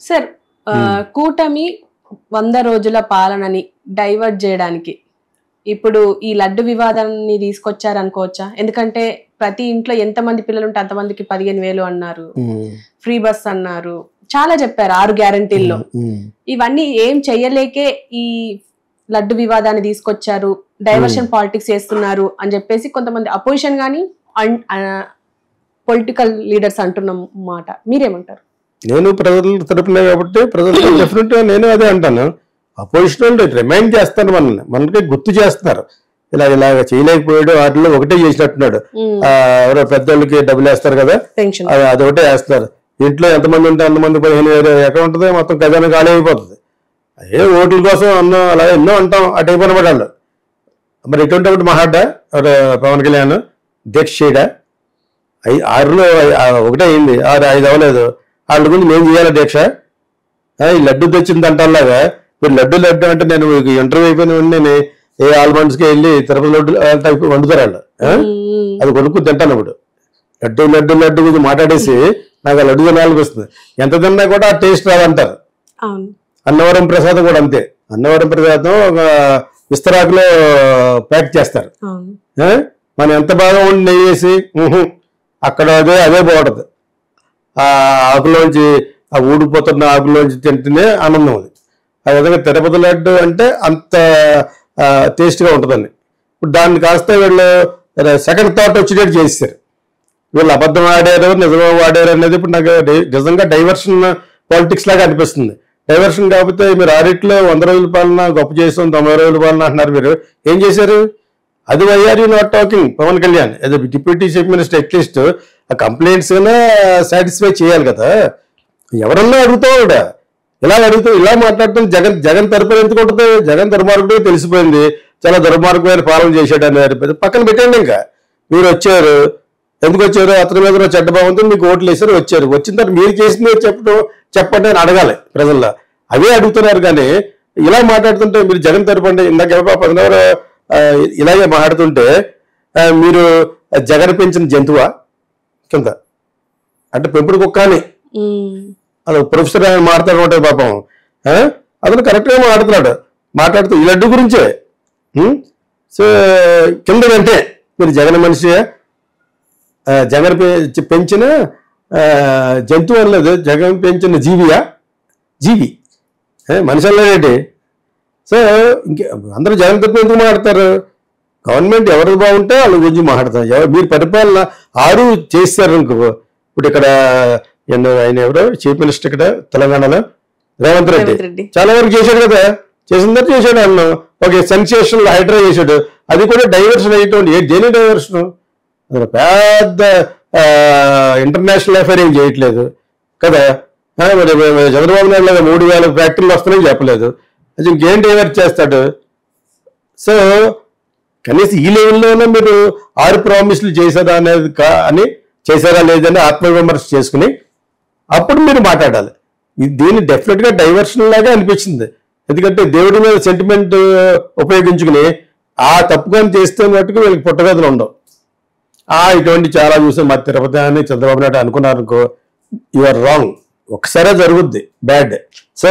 Sir కూటమి 100 రోజుల పాలనని divert చేయడానికి ఇప్పుడు ఈ లడ్డు వివాదాన్ని తీసుకొచ్చారు అనుకోవచ్చా? ఎందుకంటే ప్రతి ఇంట్లో ఎంతమంది పిల్లలు ఉంటే అంతమందికి 15,000 అన్నారు, ఫ్రీ బస్ అన్నారు, చాలా చెప్పారు 6 గ్యారంటీల్లో. ఇవన్నీ ఏం చెయ్యలేకే ఈ లడ్డు వివాదాన్ని తీసుకొచ్చారు, డైవర్షన్ పాలిటిక్స్ చేస్తున్నారు అని చెప్పేసి కొంతమంది అపోజిషన్ గానీ పొలిటికల్ లీడర్స్ అంటున్న మాట. మీరేమంటారు? నేను ప్రజల తరపునే కాబట్టి ప్రజలకు డెఫినెట్గా నేను అదే అంటాను. అపోజిషన్ వాళ్ళు రిమైండ్ చేస్తారు, మనకి గుర్తు చేస్తున్నారు. ఇలాగ చేయలేకపోయాడు, వాటిలో ఒకటే చేసినట్టున్నాడు. ఎవరో పెద్దోళ్ళకి డబ్బులు వేస్తారు కదా, అదొకటే వేస్తారు. ఇంట్లో ఎంతమంది ఉంటే అంతమంది 15,000 ఎక్కడ ఉంటుంది, మొత్తం ఖజానా ఖాళీ అయిపోతుంది. అదే ఓట్ల కోసం అన్నాం, అలాగే ఎన్నో అంటాం. ఆ టైప్ అనమాట వాళ్ళు. మరి ఎటువంటి ఒకటి మహాడ్డా పవన్ కళ్యాణ్ దీక్ష చేయడా? 6లో ఒకటే అయింది, 5 అవ్వలేదు. వాళ్ళ గురించి మేము చేయాలి దీక్ష? ఈ లడ్డు తెచ్చిందంటలాగా మీరు లడ్డు అంటే నేను ఇంటర్వ్యూ అయిపోయిన నేను ఏ ఆల్మండ్స్కి వెళ్ళి తిరుపతి లడ్డు టైప్ వండుతారు వాళ్ళు. అది కొనుక్కు తింటాను. ఇప్పుడు లడ్డు గురించి మాట్లాడేసి నాకు ఆ లడ్డు తినాలని వస్తుంది. ఎంత తిన్నా కూడా ఆ టేస్ట్ రాదంటారు. అన్నవరం ప్రసాదం కూడా అంతే. అన్నవరం ప్రసాదం ఒక విస్తరాకులో ప్యాక్ చేస్తారు. మనం ఎంత బాగా ఉండి నెయ్యి వేసి అక్కడ అదే బాగుంటుంది. ఆ ఆకులోంచి, ఆ ఊడిపోతున్న ఆకులోంచి తింటేనే ఆనందం. అది ఆ విధంగా తిరుపతి లడ్డు అంటే అంత టేస్ట్గా ఉంటుందండి. ఇప్పుడు దాన్ని కాస్త వీళ్ళు సెకండ్ థాట్ వచ్చేటట్టు చేస్తారు. వీళ్ళు అబద్ధం ఆడారు, నిజంగా ఆడారు అనేది ఇప్పుడు నాకు నిజంగా డైవర్షన్ పాలిటిక్స్ లాగా అనిపిస్తుంది. డైవర్షన్ కాకపోతే మీరు ఆడిట్లో 100 రోజుల పాలన గొప్ప చేస్తాం, 90 రోజుల పాలన అంటున్నారు. మీరు ఏం చేశారు? అది why are you not talking? Pawan Kalyan as deputy chief minister at least ఆ కంప్లైంట్స్ అయినా సాటిస్ఫై చేయాలి కదా. ఎవరన్నా అడుగుతావు, ఇలా మాట్లాడటం జగన్ తరపున ఎందుకు ఉంటుంది? జగన్ దుర్మార్గుడు తెలిసిపోయింది, చాలా దుర్మార్గమైన పాలన చేశాడు అని పక్కన పెట్టండి. ఇంకా మీరు వచ్చారు, ఎందుకు వచ్చారు? అతని మీద చెడ్డ భావంతో మీకు ఓట్లు వేసారు, వచ్చారు. వచ్చిన తర్వాత మీరు చేసింది చెప్పండి అని అడగాలి ప్రజల్లో. అవే అడుగుతున్నారు. కానీ ఇలా మాట్లాడుతుంటే మీరు జగన్ తరపుండి ఇందాక 10 ఇలాగే మాట్లాడుతుంటే మీరు జగన్ పెంచిన జంతువా కింద అంటే పెంపుడు కుక్క అని అది ప్రొఫెసర్ ఆయన మాట్లాడుతూ ఉంటుంది. పాపం అతను కరెక్ట్గా మాట్లాడుతూ ఈ లడ్డు గురించే. సో కిందకంటే మీరు జగన్ మనిషి, జగన్ పెంచిన జంతువు అనలేదు, జగన్ పెంచిన జీవి మనిషి అన్నదేంటి? సో ఇంకే అందరూ జగన్ తరపున ఎందుకు మాట్లాడతారు? గవర్నమెంట్ ఎవరు బాగుంటే వాళ్ళ గురించి మాట్లాడతారు. మీరు పరిపాలన 6 చేస్తారు అనుకో. ఇప్పుడు ఇక్కడ ఆయన ఎవరో చీఫ్ మినిస్టర్ ఇక్కడ తెలంగాణలో రేవంత్ రెడ్డి చాలా వరకు చేశాడు కదా. చేసిన తర్వాత చేశాడు అన్న ఒక సెన్సేషనల్ హైడ్రా చేశాడు. అది కూడా డైవర్షన్ అయ్యేటువంటి దేని డైవర్షన్? అది పెద్ద ఇంటర్నేషనల్ అఫైర్ ఏం చేయట్లేదు కదా. మరి చంద్రబాబు నాయుడు లాగా 3,000 ఫ్యాక్టరీలు వస్తున్నాయని చెప్పలేదు. అది ఇంకేం డైవర్ట్ చేస్తాడు? సో కనీసం ఈ లెవెల్లోనే మీరు 6 ప్రామిస్లు చేశారా అనేది అని చేశారా లేదని ఆత్మవిమర్శ చేసుకుని అప్పుడు మీరు మాట్లాడాలి. దీన్ని డెఫినెట్గా డైవర్షన్ లాగా అనిపించింది. ఎందుకంటే దేవుడి మీద సెంటిమెంట్ ఉపయోగించుకుని ఆ తప్పుకొని చేస్తే మట్టుకు వీళ్ళకి పుట్టగతులు ఉండవు. ఇటువంటి చాలా చూసాం. మా తిరుపతి అని చంద్రబాబు నాయుడు అనుకున్నారనుకో, యూఆర్ రాంగ్. ఒకసారే జరుగుద్ది బ్యాడ్. సో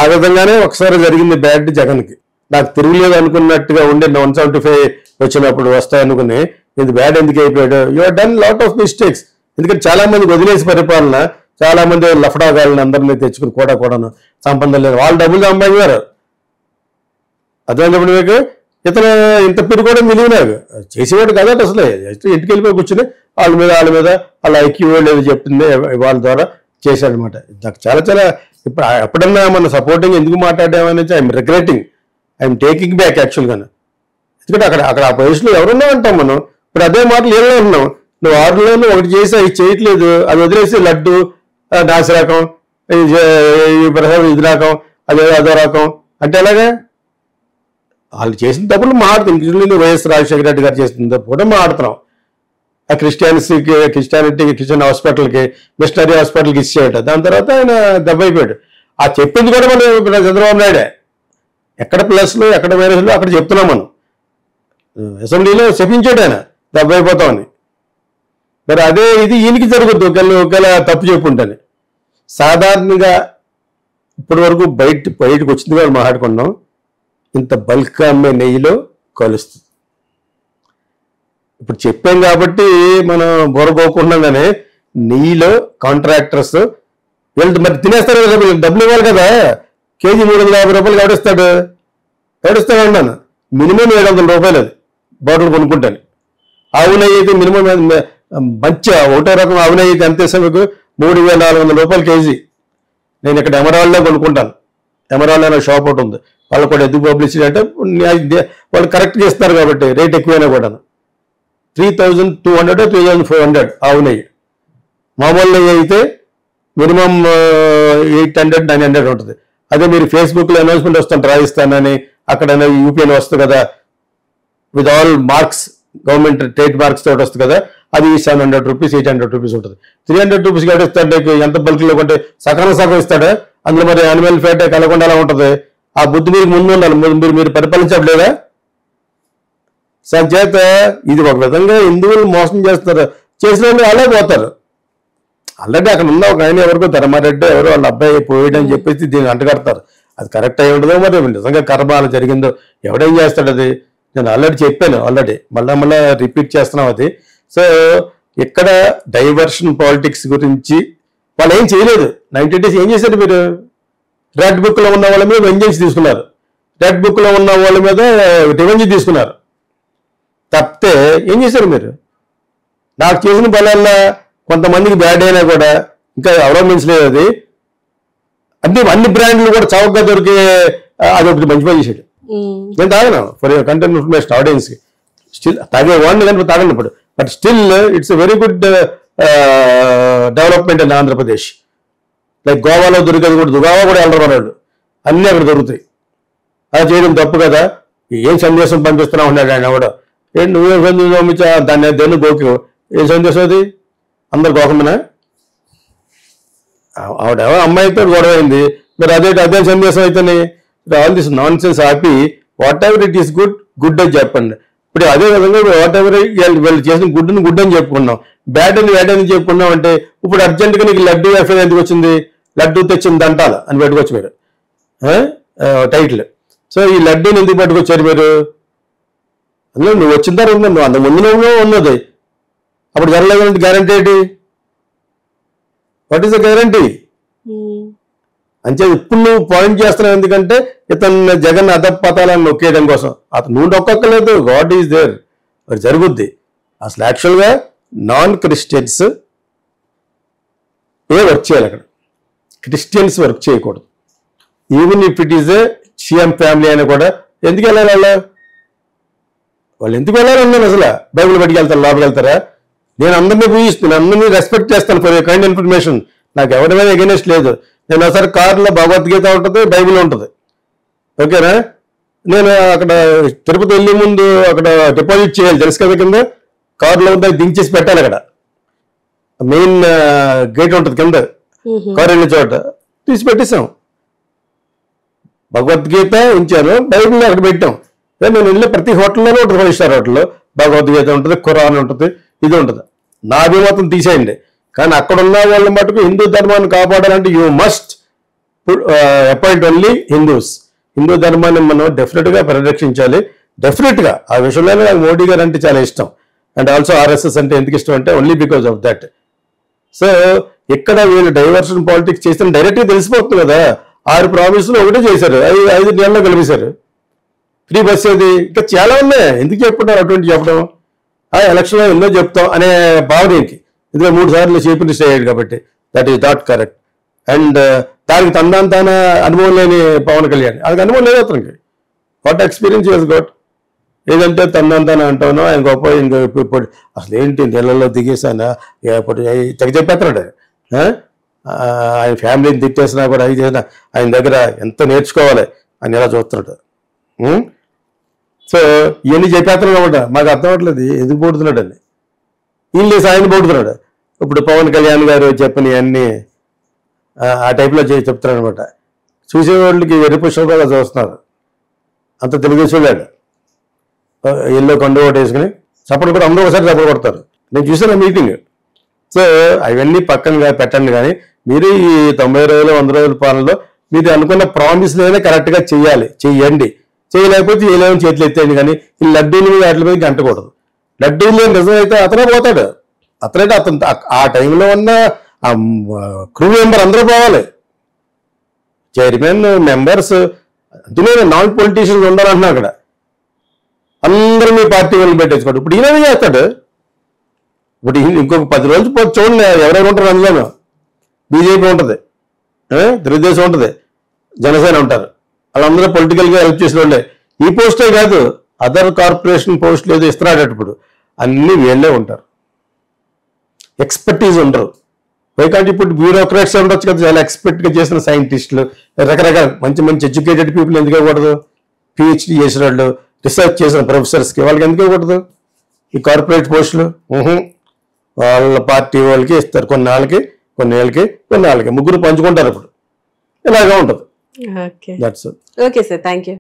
ఆ విధంగానే ఒకసారి జరిగింది బ్యాడ్ జగన్కి. నాకు తిరుగులేదు అనుకున్నట్టుగా ఉండే 175 వచ్చినప్పుడు వస్తాయనుకుని ఇది బ్యాడ్ ఎందుకు అయిపోయాడు? You are done lot of mistakes. ఎందుకంటే చాలా మంది వదిలేసి పరిపాలన, చాలా మంది లఫడాగాళ్ళని అందరినీ తెచ్చుకుని కూడాను సంబంధం లేదు, వాళ్ళు డబ్బులు సంపాదించారు. అర్థమైనప్పుడు మీకు ఇతను ఇంత పేరు కూడా మిలిగి నాకు చేసేవాడు కదా. అసలు ఇంటికి వెళ్ళిపోయి కూర్చుని వాళ్ళ మీద వాళ్ళ ఐక్యూ లేదు చెప్తుంది వాళ్ళ ద్వారా చేశాడనమాట. నాకు చాలా ఇప్పుడు ఎప్పుడన్నా మన సపోర్టింగ్ ఎందుకు మాట్లాడామని I'm regretting, I'm taking back యాక్చువల్గానే. ఎందుకంటే అక్కడ ఆ పొజిషన్లో ఎవరున్నా అంటాం మనం. ఇప్పుడు అదే మాటలు ఏమో అంటున్నాం. నువ్వు 6లోనూ ఒకటి చేసి అది చేయట్లేదు, అది వదిలేసి లడ్డు నాసి రకం, ఇది రకం, అదో రకం అంటే ఎలాగా? వాళ్ళు చేసిన తప్పులు మాడుతాం. ఇంక్లూడింగ్ వైఎస్ రాజశేఖర రెడ్డి గారు చేసిన తప్పు కూడా మాడుతున్నాం. ఆ క్రిస్టియానిటీకి క్రిస్టియన్ హాస్పిటల్కి, మిషనరీ హాస్పిటల్కి ఇచ్చేయట. దాని తర్వాత ఆయన దెబ్బ అయిపోయాడు. ఆ చెప్పింది కూడా మనం చంద్రబాబు నాయుడే. ఎక్కడ ప్లస్లు ఎక్కడ మైనస్లు అక్కడ చెప్తున్నాం మనం. అసెంబ్లీలో చెప్పించాడు ఆయన దెబ్బ అయిపోతామని. మరి అదే ఇది ఈయనకి జరుగుద్ది ఒకవేళ తప్పు చెప్పుంటని. సాధారణంగా ఇప్పటి వరకు బయటకు వచ్చింది కూడా మాట్లాడుకున్నాం. ఇంత బల్క్ అమ్మే నెయ్యిలో కలుస్తుంది. ఇప్పుడు చెప్పాం కాబట్టి మనం బోరగోకుండానే నెయ్యిలో కాంట్రాక్టర్స్ వీళ్ళు మరి తినేస్తారు కదా, డబ్బులు ఇవ్వాలి కదా. కేజీ 350 రూపాయలు ఎవడిస్తాడు అన్నాను. మినిమం 700 రూపాయలు అది బాటిల్ కొనుక్కుంటాను. ఆవు నెయ్యి అయితే మినిమం మంచి ఒకటో రకం ఆవు నెయ్యి అయితే ఎంత ఇస్తాను మీకు? 3400 రూపాయలు కేజీ. నేను ఇక్కడ ఎమరాల్డ్లో కొనుక్కుంటాను. ఎమరాల్డ్ అనే షాప్ ఒకటి ఉంది. వాళ్ళు కూడా ఎందుకు పబ్లిసిటీ అంటే వాళ్ళు కరెక్ట్గా ఇస్తారు కాబట్టి రేట్ ఎక్కువైనా కూడా 3200 3400 ఆవు నెయ్యి. మామూలు నెయ్యి అయితే మినిమం 800 900 ఉంటుంది. అదే మీరు ఫేస్బుక్లో అనౌన్స్మెంట్ వస్తుంటారు, రాజస్థాన్ అని అక్కడ యూపీ అని వస్తుంది కదా, with all marks, government trade marks తోటి వస్తుంది కదా, అది 700 రూపీస్ 800 రూపీస్ ఉంటుంది. 300 రూపీస్కి ఎవరు ఇస్తాడు? ఎంత బల్క్లో కొంటే సగం ఇస్తాడు. అందులో మరి యానిమల్ ఫ్యాట్ కలగకుండా అలా ఉంటుంది. ఆ బుద్ధి మీకు ముందు ఉండాలి. మీరు పరిపాలించట్లేదా? చేత ఇది ఒక విధంగా హిందువులు మోసం చేస్తారు. చేసిన వాళ్ళు అలా పోతారు. ఆల్రెడీ అక్కడ ఉన్న ఒక ఆయన ఎవరికో ధర్మారెడ్డి ఎవరో వాళ్ళ అబ్బాయి పోయాడని చెప్పేసి దీన్ని అంటగడతారు. అది కరెక్ట్ అయి ఉండదో మరి నిజంగా కర్మ అలా జరిగిందో ఎవడేం చేస్తాడు? అది నేను ఆల్రెడీ చెప్పాను. మళ్ళా రిపీట్ చేస్తున్నాం అది. సో ఇక్కడ డైవర్షన్ పాలిటిక్స్ గురించి వాళ్ళు ఏం చేయలేదు. 90 days ఏం చేశారు మీరు? రెడ్ బుక్లో ఉన్న వాళ్ళ మీద వెంజెన్స్ తీసుకున్నారు, రెడ్ బుక్లో ఉన్న వాళ్ళ మీద రివెంజ్ తీసుకున్నారు. తప్పితే ఏం చేశారు మీరు? నాకు చేసిన బలాల్లో కొంతమందికి బ్యాడ్ అయినా కూడా ఇంకా అవలంబించలేదు. అది అన్ని బ్రాండ్లు కూడా చౌకగా దొరికే అదొకటి మంచి పని చేశాడు. నేను తాగను ఫర్ కంటెంట్ ఇన్ఫర్మేషన్ ఆడియన్స్కి. స్టిల్ తాగేవాడిని కానీ తాగను ఇప్పుడు. But still it's a very good development in Andhra Pradesh. Like గోవాలో దొరికేది కూడా, గోవా కూడా వెళ్ళరు, అన్నీ అక్కడ దొరుకుతాయి. అలా చేయడం తప్పు కదా. ఏం సందేశం పంపిస్తున్నావు ఉన్నాడు ఆయన కూడా. ఏంటి నువ్వేం సందేశం పంపించా? దాన్ని దేన్ని గోకి ఏం సందేశం అది? అందరు గోకమనా? ఆవిడేమో అమ్మాయితో గొడవ అయింది, మరి అదే సందేశం అయితేనే ఆల్ దిస్ నాన్ సెన్స్ ఆపి what ever it is good అని చెప్పండి. ఇప్పుడు అదే విధంగా వాట్ ఎవర్ వీళ్ళు చేసిన గుడ్ అని చెప్పుకున్నాం, బ్యాడ్ అని చెప్పుకున్నాం. అంటే ఇప్పుడు అర్జెంట్గా నీకు లడ్డూ ఎఫ్ఐఆర్ ఎందుకు వచ్చింది? లడ్డూ తెచ్చింది దంటాల అని పెట్టుకోవచ్చు మీరు టైటిల్. సో ఈ లడ్డూని ఎందుకు పట్టుకొచ్చారు మీరు? అందులో నువ్వు వచ్చిన తర్వాత నువ్వు అంత ముందు ఉన్నది అప్పుడు జరగలేదంటే గ్యారంటీ ఏంటి? What is the guarantee? అంతే ఇప్పుడు నువ్వు పాయింట్ చేస్తున్నావు ఎందుకంటే ఇతను జగన్ అధపతాలను నొక్కేయడం కోసం. అతను నువ్వు నొక్కలేదు, గాడ్ ఈజ్ దేర్, అది జరుగుద్ది. అసలు యాక్చువల్గా నాన్ క్రిస్టియన్స్ వర్క్ చేయాలి అక్కడ, క్రిస్టియన్స్ వర్క్ చేయకూడదు. Even if it is a CM family అయినా కూడా ఎందుకు వెళ్ళాలి వాళ్ళు ఎందుకు వెళ్ళాలన్నాను. అసలు బైబిల్ బయటికి వెళ్తారు, లోపలికి వెళ్తారా? నేను అందరినీ పూజిస్తాను, అందరినీ రెస్పెక్ట్ చేస్తాను ఫర్ కైండ్ ఇన్ఫర్మేషన్. నాకు ఎవరి మీద ఎగెనెస్ట్ లేదు. నేను ఒకసారి కారులో భగవద్గీత ఉంటుంది, బైబిల్ ఉంటుంది, ఓకేనా? నేను అక్కడ తిరుపతి వెళ్ళే ముందు అక్కడ డిపాజిట్ చేయాలి తెలుసు కదా, కింద కారులో ఉందా దించేసి పెట్టాలి. అక్కడ మెయిన్ గేట్ ఉంటుంది కింద, కారు వెళ్ళే చోట తీసి పెట్టేసాం. భగవద్గీత ఉంచాను, బైబిల్ అక్కడ పెట్టాం. నేను వెళ్ళే ప్రతి హోటల్లోనే ఉంటుంది, 5 స్టార్ హోటల్లో భగవద్గీత ఉంటుంది, ఖురాన్ ఉంటుంది, ఇది ఉంటుంది. నా అభిమతం తీసేయండి. కానీ అక్కడ ఉన్న వాళ్ళని మటుకు హిందూ ధర్మాన్ని కాపాడాలంటే you must appoint only Hindus. Hindu ధర్మాన్ని మనం డెఫినెట్గా పరిరక్షించాలి. డెఫినెట్గా ఆ విషయంలోనే నాకు మోడీ గారు అంటే చాలా ఇష్టం. అండ్ ఆల్సో ఆర్ఎస్ఎస్ అంటే ఎందుకు ఇష్టం అంటే only because of that. So ఇక్కడ వీళ్ళు డైవర్షన్ పాలిటిక్స్ చేస్తే డైరెక్ట్గా తెలిసిపోతుంది కదా. 6 ప్రామిసులు ఒకటే చేశారు, 5 నెలల్లో కలిపేశారు. ఫ్రీ బస్ ఏది? ఇంకా చాలా ఉన్నాయి, ఎందుకు చెప్పుకుంటారు అటువంటి చెప్పడం? ఎలక్షన్లో ఎన్నో చెప్తాం అనే భావనకి ఎందుకంటే 3 సార్లు చీఫ్ మినిస్టర్ అయ్యాడు కాబట్టి that is not correct. And దానికి తాన అనుభవం లేని పవన్ కళ్యాణ్, అది అనుభవం లేదు అతనికి. What experience use got? ఏదంటే తాన అంటానో ఆయన గొప్ప, ఇంకా ఇప్పుడు అసలు ఏంటి నెలల్లో దిగేసానా ఇప్పుడు తెగ చెప్పేస్తున్నాడు. ఆయన ఫ్యామిలీని తిట్టేసినా కూడా అది చేసినా ఆయన దగ్గర ఎంత నేర్చుకోవాలి అని ఎలా చూస్తున్నాడు. సో ఇవన్నీ చెప్పేస్తున్నాడు అనమాట. మాకు అర్థం అవ్వట్లేదు ఎందుకు పోడుతున్నాడు అని. వీళ్ళు ఆయన పోడుతున్నాడు. ఇప్పుడు పవన్ కళ్యాణ్ గారు చెప్పిన అన్నీ ఆ టైప్లో చెప్తున్నాడు అనమాట. చూసేవాళ్ళకి వెరిపుష్పంగా చూస్తున్నారు. అంత తెలుగుదేశం వెళ్ళాడు, ఎల్లో కొండ ఓటు వేసుకుని సపోర్ట్ కూడా అందరూ ఒకసారి సపోర్ట్ కొడతారు. నేను చూసాను ఆ మీటింగ్. సో అవన్నీ పక్కన పెట్టండి. కానీ మీరు ఈ 90 రోజులు 100 రోజుల పాలనలో మీరు అనుకున్న ప్రామిస్లైనా కరెక్ట్ గా చెయ్యండి. చేయలేకపోతే చేయలేమని చేతులు ఎత్తేయండి. కానీ ఈ లడ్డూల మీద వాటి మీద గంటకూడదు. లడ్డూలు నిజమైతే అతనే పోతాడు. అతనైతే అతను ఆ టైంలో ఉన్న క్రూ మెంబర్ అందరూ పోవాలి. చైర్మన్, మెంబర్స్, అందులో నాన్ పొలిటీషియన్స్ ఉండాలంటున్నా అక్కడ. అందరూ మీ పార్టీ వాళ్ళని పెట్టేసుకోండి. ఇప్పుడు ఈయన చేస్తాడు. ఇప్పుడు ఇంకొక 10 రోజులు పోతే చూడండి ఎవరెవరు ఉంటారు అందులోనూ. బీజేపీ ఉంటుంది, తెలుగుదేశం ఉంటుంది, జనసేన ఉంటారు. వాళ్ళందరూ పొలిటికల్గా హెల్ప్ చేసిన వాళ్ళే. ఈ పోస్టే కాదు, అదర్ కార్పొరేషన్ పోస్టులు ఏదో ఇస్తున్నాడు. ఇప్పుడు అన్ని వీళ్ళే ఉంటారు, ఎక్స్పర్టీస్ ఉండరు. వైకాంట్ ఇప్పుడు బ్యూరోక్రాట్స్ ఉండొచ్చు కదా, చాలా ఎక్స్పర్ట్గా చేసిన సైంటిస్టులు, రకరకాల మంచి మంచి ఎడ్యుకేటెడ్ పీపుల్ ఎందుకు ఇవ్వకూడదు? పిహెచ్డి చేసిన వాళ్ళు, రీసెర్చ్ చేసిన ప్రొఫెసర్స్కి వాళ్ళకి ఎందుకు ఇవ్వకూడదు ఈ కార్పొరేట్ పోస్టులు? వాళ్ళ పార్టీ వాళ్ళకి ఇస్తారు. కొన్నేళ్ళకి, ముగ్గురు పంచుకుంటారు. ఇప్పుడు ఇలాగా ఉంటుంది. Okay that's okay sir, thank you.